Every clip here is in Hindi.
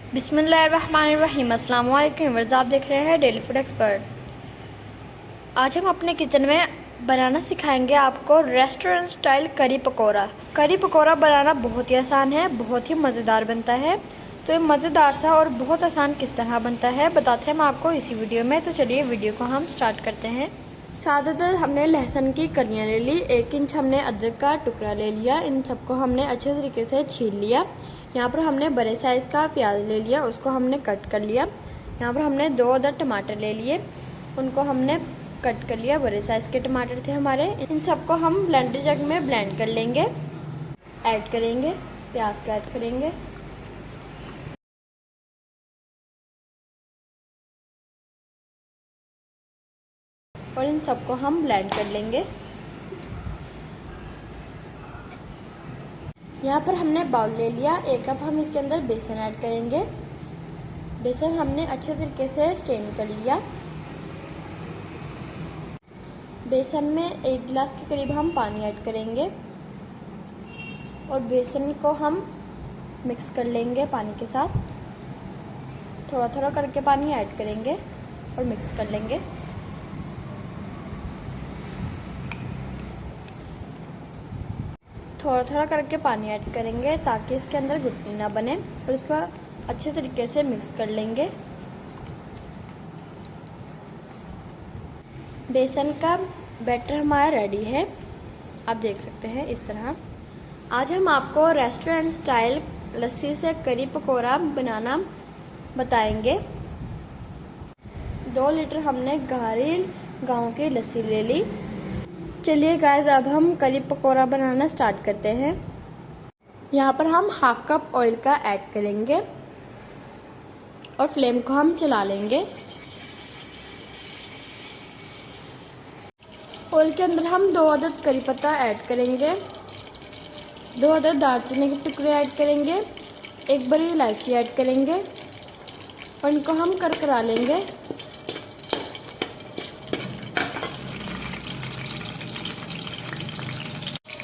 बिस्मिल्लाहिर्रहमानिर्रहीम। अस्सलाम वालेकुम व्यूअर्स, आप देख रहे हैं डेली फूड एक्सपर्ट। आज हम अपने किचन में बनाना सिखाएंगे आपको रेस्टोरेंट स्टाइल करी पकौड़ा। करी पकौड़ा बनाना बहुत ही आसान है, बहुत ही मज़ेदार बनता है। तो ये मज़ेदार सा और बहुत आसान किस तरह बनता है बताते हैं हम आपको इसी वीडियो में। तो चलिए वीडियो को हम स्टार्ट करते हैं। ज़्यादातर हमने लहसुन की कलियाँ ले ली, 1 इंच हमने अदरक का टुकड़ा ले लिया, इन सबको हमने अच्छे तरीके से छील लिया। यहाँ पर हमने बड़े साइज़ का प्याज ले लिया, उसको हमने कट कर लिया। यहाँ पर हमने 2 अदर टमाटर ले लिए, उनको हमने कट कर लिया, बड़े साइज़ के टमाटर थे हमारे। इन सबको हम ब्लेंडर जग में ब्लेंड कर लेंगे। ऐड करेंगे, प्याज को ऐड करेंगे, और इन सबको हम ब्लेंड कर लेंगे। यहाँ पर हमने बाउल ले लिया, 1 कप हम इसके अंदर बेसन ऐड करेंगे। बेसन हमने अच्छे तरीके से स्ट्रेन कर लिया। बेसन में 1 गिलास के करीब हम पानी ऐड करेंगे और बेसन को हम मिक्स कर लेंगे पानी के साथ। थोड़ा थोड़ा करके पानी ऐड करेंगे और मिक्स कर लेंगे। थोड़ा थोड़ा करके पानी ऐड करेंगे ताकि इसके अंदर गुठली ना बने, और इसको अच्छे तरीके से मिक्स कर लेंगे। बेसन का बैटर हमारा रेडी है, आप देख सकते हैं इस तरह। आज हम आपको रेस्टोरेंट स्टाइल लस्सी से करी पकौड़ा बनाना बताएंगे। 2 लीटर हमने गाढ़ी गांव की लस्सी ले ली। चलिए गाइस, अब हम करी पकौड़ा बनाना स्टार्ट करते हैं। यहाँ पर हम 1/2 कप ऑयल का ऐड करेंगे और फ्लेम को हम चला लेंगे। ऑयल के अंदर हम 2 अदद करी पत्ता ऐड करेंगे, 2 अदद दालचीनी के टुकड़े ऐड करेंगे, 1 बड़ी इलायची ऐड करेंगे और इनको हम करकरा लेंगे।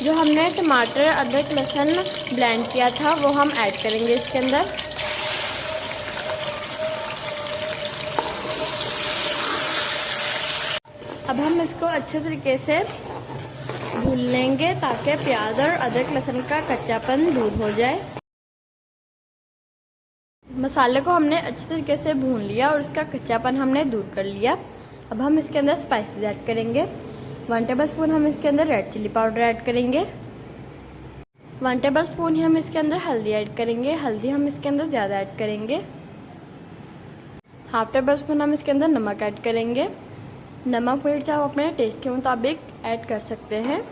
जो हमने टमाटर अदरक लहसुन ब्लेंड किया था वो हम ऐड करेंगे इसके अंदर। अब हम इसको अच्छे तरीके से भून लेंगे ताकि प्याज और अदरक लहसुन का कच्चापन दूर हो जाए। मसाले को हमने अच्छे तरीके से भून लिया और इसका कच्चापन हमने दूर कर लिया। अब हम इसके अंदर स्पाइसेस ऐड करेंगे। 1 टेबलस्पून हम इसके अंदर रेड चिली पाउडर ऐड करेंगे। 1 टेबलस्पून ही हम इसके अंदर हल्दी ऐड करेंगे, हल्दी हम इसके अंदर ज़्यादा ऐड करेंगे। 1/2 टेबलस्पून हम इसके अंदर नमक ऐड करेंगे। नमक मिर्च आप अपने टेस्ट के मुताबिक ऐड कर सकते हैं।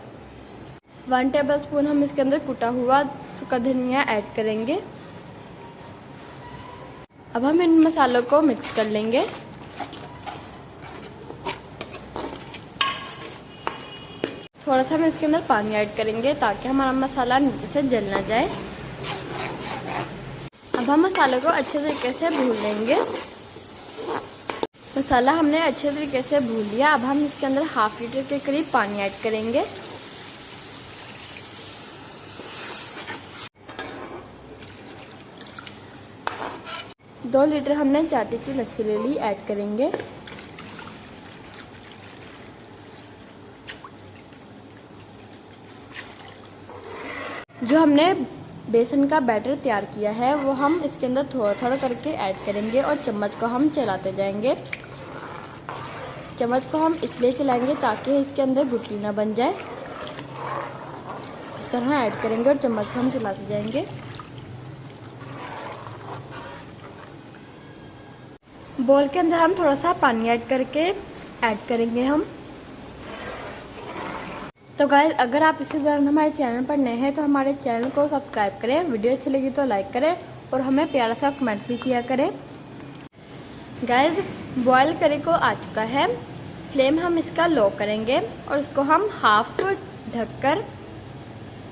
1 टेबलस्पून हम इसके अंदर कुटा हुआ सूखा धनिया ऐड करेंगे। अब हम इन मसालों को मिक्स कर लेंगे। थोड़ा सा हम इसके अंदर पानी ऐड करेंगे ताकि हमारा मसाला नीचे से जल ना जाए। अब हम मसाले को अच्छे तरीके से भून लेंगे। मसाला हमने अच्छे तरीके से भून लिया। अब हम इसके अंदर 1/2 लीटर के करीब पानी ऐड करेंगे। दो लीटर हमने चाटी की लस्सी ले ली, ऐड करेंगे। जो हमने बेसन का बैटर तैयार किया है वो हम इसके अंदर थोड़ा थोड़ा करके ऐड करेंगे और चम्मच को हम चलाते जाएंगे। चम्मच को हम इसलिए चलाएंगे ताकि इसके अंदर गुठली ना बन जाए। इस तरह ऐड करेंगे और चम्मच को हम चलाते जाएंगे। बोल के अंदर हम थोड़ा सा पानी ऐड करके ऐड करेंगे हम। तो गाइस, अगर आप इसी दौरान हमारे चैनल पर नए हैं तो हमारे चैनल को सब्सक्राइब करें, वीडियो अच्छी लगी तो लाइक करें और हमें प्यारा सा कमेंट भी किया करें। गाइस, बॉयल करी को आ चुका है, फ्लेम हम इसका लो करेंगे और इसको हम हाफ ढककर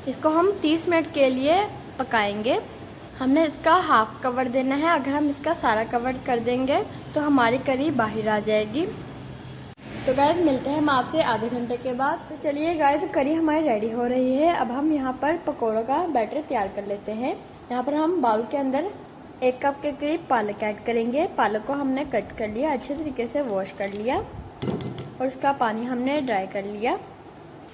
इसको हम 30 मिनट के लिए पकाएंगे। हमने इसका हाफ कवर देना है, अगर हम इसका सारा कवर कर देंगे तो हमारी करी बाहर आ जाएगी। तो गाइस, मिलते हैं हम आपसे आधे घंटे के बाद। तो चलिए गाइस, करी हमारी रेडी हो रही है। अब हम यहाँ पर पकौड़ों का बैटर तैयार कर लेते हैं। यहाँ पर हम बाउल के अंदर 1 कप के करीब पालक ऐड करेंगे। पालक को हमने कट कर लिया, अच्छे तरीके से वॉश कर लिया और उसका पानी हमने ड्राई कर लिया।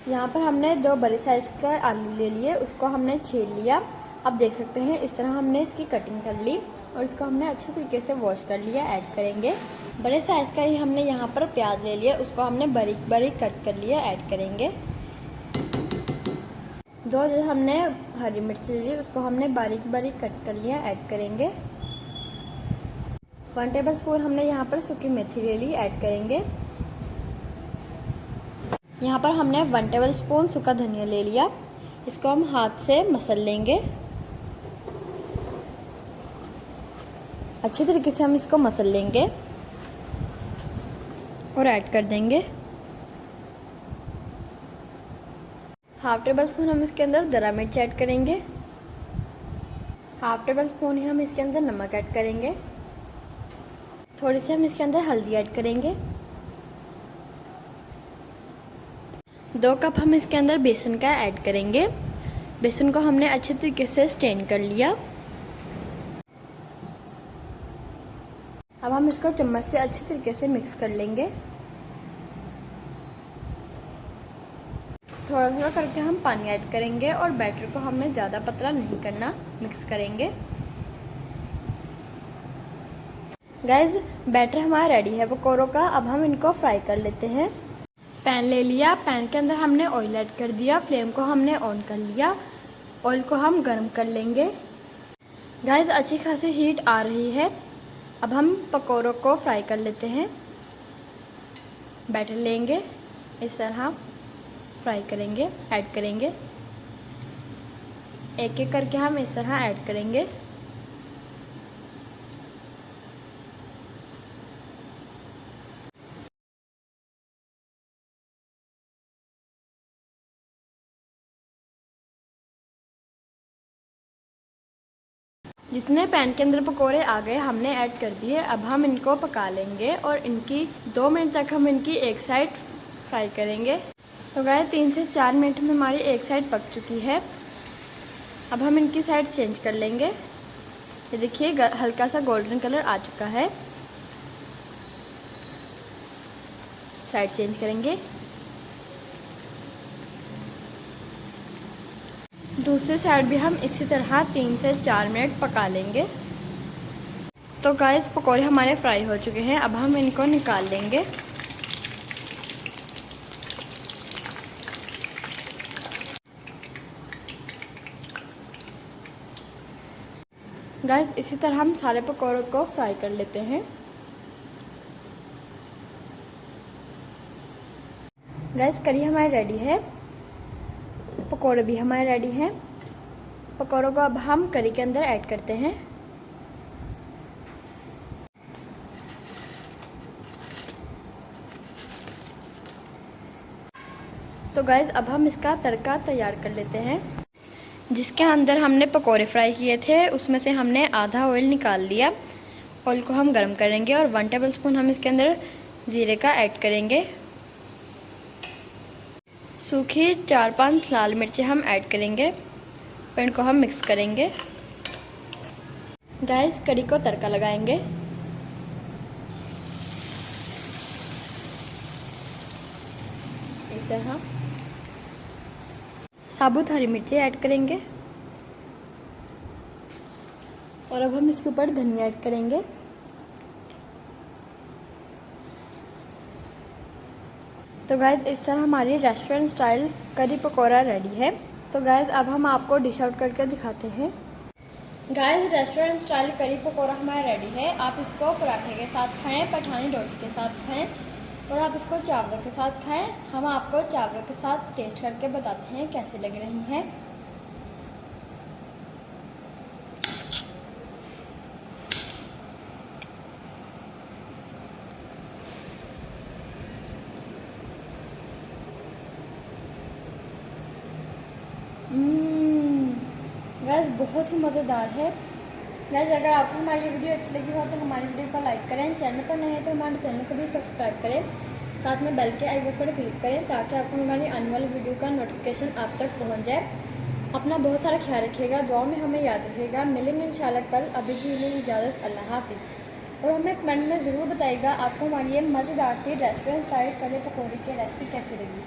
यहाँ पर हमने 2 बड़े साइज़ का आलू ले लिए, उसको हमने छील लिया। आप देख सकते हैं इस तरह हमने इसकी कटिंग कर ली और इसको हमने अच्छे तरीके से वॉश कर लिया। ऐड करेंगे बड़े साइज़ का ही हमने यहाँ पर प्याज ले लिया, उसको हमने बारीक बारीक कट कर लिया। ऐड करेंगे 2 हमने हरी मिर्च ले ली, उसको हमने बारीक बारीक कट कर लिया। ऐड करेंगे 1 टेबल स्पून हमने यहाँ पर सूखी मेथी ले ली। ऐड करेंगे यहाँ पर हमने 1 टेबल स्पून सूखा धनिया ले लिया, इसको हम हाथ से मसल लेंगे। अच्छे तरीके से हम इसको मसल लेंगे और ऐड कर देंगे 1/2 टेबल स्पून हम इसके अंदर दरा मिर्च ऐड करेंगे। 1/2 टेबल स्पून ही हम इसके अंदर नमक ऐड करेंगे। थोड़ी सी हम इसके अंदर हल्दी ऐड करेंगे। 2 कप हम इसके अंदर बेसन का ऐड करेंगे। बेसन को हमने अच्छे तरीके से स्टेन कर लिया। अब हम इसको चम्मच से अच्छे तरीके से मिक्स कर लेंगे। थोड़ा थोड़ा करके हम पानी ऐड करेंगे और बैटर को हमें ज़्यादा पतला नहीं करना, मिक्स करेंगे। गाइस बैटर हमारा रेडी है पकौड़ों का। अब हम इनको फ्राई कर लेते हैं। पैन ले लिया, पैन के अंदर हमने ऑयल ऐड कर दिया, फ्लेम को हमने ऑन कर लिया। ऑयल को हम गर्म कर लेंगे। गाइस अच्छी खासी हीट आ रही है। अब हम पकौड़ों को फ्राई कर लेते हैं। बैटर लेंगे, इस तरह फ्राई करेंगे। ऐड करेंगे एक एक करके हम इस तरह ऐड करेंगे। जितने पैन के अंदर पकोड़े आ गए हमने ऐड कर दिए। अब हम इनको पका लेंगे और इनकी 2 मिनट तक हम इनकी एक साइड फ्राई करेंगे। तो गाइस 3 से 4 मिनट में हमारी एक साइड पक चुकी है। अब हम इनकी साइड चेंज कर लेंगे। ये देखिए हल्का सा गोल्डन कलर आ चुका है। साइड चेंज करेंगे। दूसरी साइड भी हम इसी तरह 3 से 4 मिनट पका लेंगे। तो गाइस पकौड़े हमारे फ्राई हो चुके हैं। अब हम इनको निकाल लेंगे। गाइस इसी तरह हम सारे पकौड़ों को फ्राई कर लेते हैं। गाइस करी हमारी रेडी है, पकौड़े भी हमारे रेडी हैं। पकौड़ों को अब हम करी के अंदर ऐड करते हैं। तो गाइस अब हम इसका तड़का तैयार कर लेते हैं। जिसके अंदर हमने पकौड़े फ्राई किए थे उसमें से हमने आधा ऑयल निकाल लिया। ऑयल को हम गर्म करेंगे और 1 टेबल स्पून हम इसके अंदर ज़ीरे का ऐड करेंगे। सूखी 4-5 लाल मिर्चें हम ऐड करेंगे और इनको हम मिक्स करेंगे। गाइस करी को तड़का लगाएंगे। इस तरह साबुत हरी मिर्चें ऐड करेंगे और अब हम इसके ऊपर धनिया ऐड करेंगे। तो गाइस इस तरह हमारी रेस्टोरेंट स्टाइल करी पकौड़ा रेडी है। तो गाइस अब हम आपको डिश आउट करके दिखाते हैं। गाइस रेस्टोरेंट स्टाइल करी पकौड़ा हमारा रेडी है। आप इसको पराठे के साथ खाएं, पठानी रोटी के साथ खाएं और आप इसको चावल के साथ खाएं। हम आपको चावल के साथ टेस्ट करके बताते हैं कैसे लग रही हैं। गैस बहुत ही मज़ेदार है। गैस अगर आपको हमारी वीडियो अच्छी लगी हो तो हमारी वीडियो को लाइक करें, चैनल पर नए हैं तो हमारे चैनल को भी सब्सक्राइब करें, साथ में बेल के आइकन पर क्लिक करें ताकि आपको हमारी आने वाली वीडियो का नोटिफिकेशन आप तक पहुंच जाए। अपना बहुत सारा ख्याल रखिएगा, दुआ में हमें याद रखिएगा। मिलेंगे इंशाल्लाह कल। अभी के लिए इजाज़त, अल्लाह हाफ़िज़। और हमें कमेंट में ज़रूर बताइएगा आपको हमारी ये मज़ेदार सी रेस्टोरेंट स्टाइल करी पकौड़े की रेसिपी कैसी लगी।